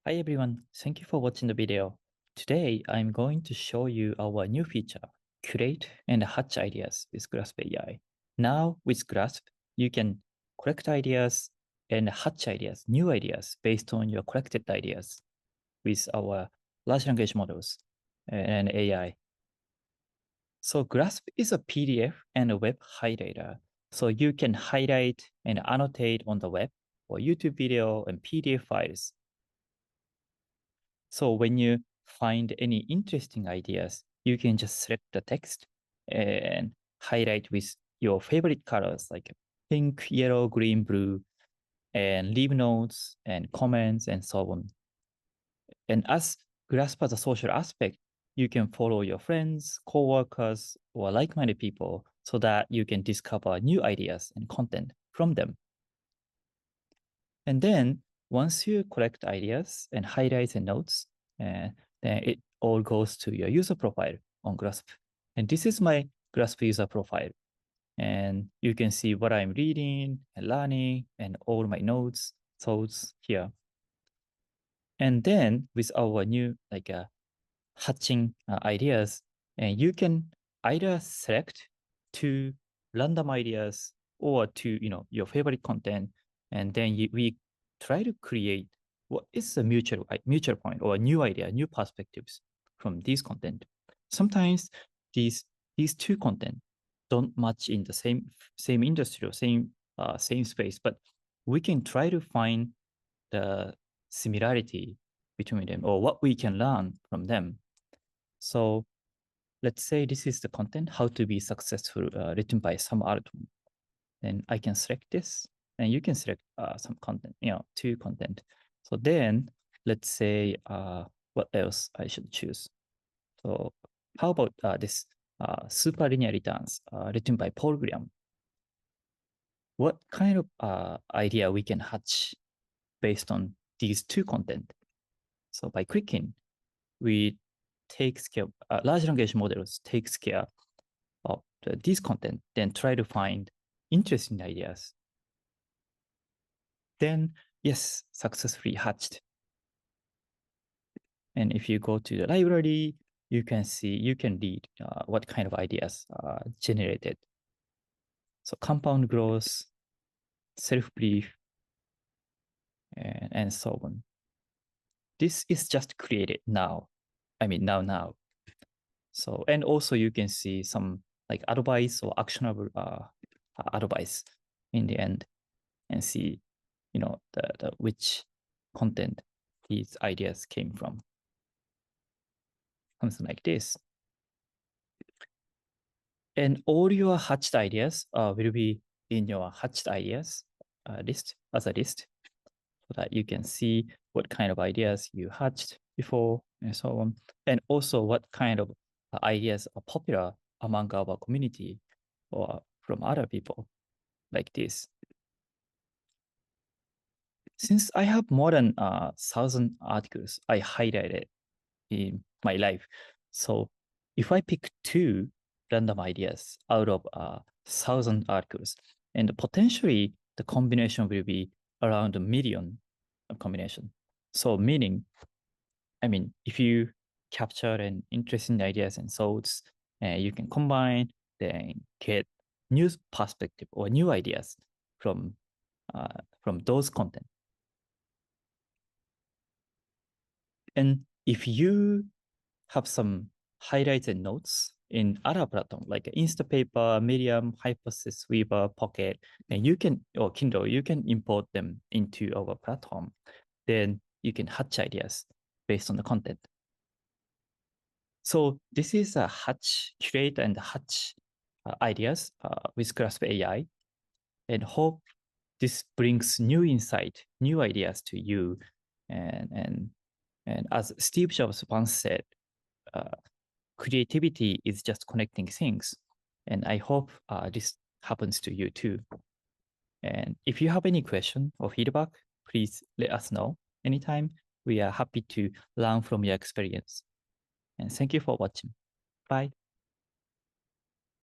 Hi everyone, thank you for watching the video. Today I'm going to show you our new feature, Curate and Hatch Ideas with Glasp AI. Now with Glasp, you can collect ideas and hatch ideas, new ideas based on your collected ideas with our large language models and AI. So Glasp is a PDF and a web highlighter. So you can highlight and annotate on the web or YouTube video and PDF files. So when you find any interesting ideas, you can just select the text and highlight with your favorite colors like pink, yellow, green, blue, and leave notes and comments and so on. And as Grasp has a social aspect, you can follow your friends, coworkers, or like-minded people so that you can discover new ideas and content from them. And then once you collect ideas and highlights and notes, then it all goes to your user profile on Glasp. And this is my Glasp user profile. And you can see what I'm reading and learning and all my notes, thoughts here. And then with our new hatching ideas, and you can either select two random ideas or to your favorite content, and then we try to create what is a mutual point or a new idea, new perspectives from these content. Sometimes these two content don't match in the same industry or same space, but we can try to find the similarity between them or what we can learn from them. So let's say this is the content, how to be successful, written by Sam Altman. Then I can select this, and you can select some content, two content. So then let's say what else I should choose. So how about this super linear returns written by Paul Graham? What kind of idea we can hatch based on these two content? So by clicking, we takes care, large language models takes care of this content, then try to find interesting ideas. Then, yes, successfully hatched. And if you go to the library, you can read what kind of ideas are generated. So compound growth, self-belief, and so on. This is just created now. I mean, now. So, and also you can see some like advice or actionable advice in the end and see, the which content these ideas came from. Something like this. And all your hatched ideas will be in your hatched ideas list as a list so that you can see what kind of ideas you hatched before and so on. And also what kind of ideas are popular among our community or from other people like this. Since I have more than 1,000 articles I highlighted in my life, so if I pick two random ideas out of 1,000 articles, and potentially the combination will be around 1,000,000 combination. So meaning, I mean, if you capture an interesting ideas and thoughts, you can combine, then get new perspective or new ideas from those content. And if you have some highlighted notes in other platform like Instapaper, Medium, Hypersys, Weaver, Pocket, and you can, or Kindle, you can import them into our platform. Then you can hatch ideas based on the content. So this is a curate and hatch ideas with Glasp AI, and hope this brings new insight, new ideas to you. And as Steve Jobs once said, creativity is just connecting things. And I hope this happens to you too. And if you have any question or feedback, please let us know anytime. We are happy to learn from your experience. And thank you for watching. Bye.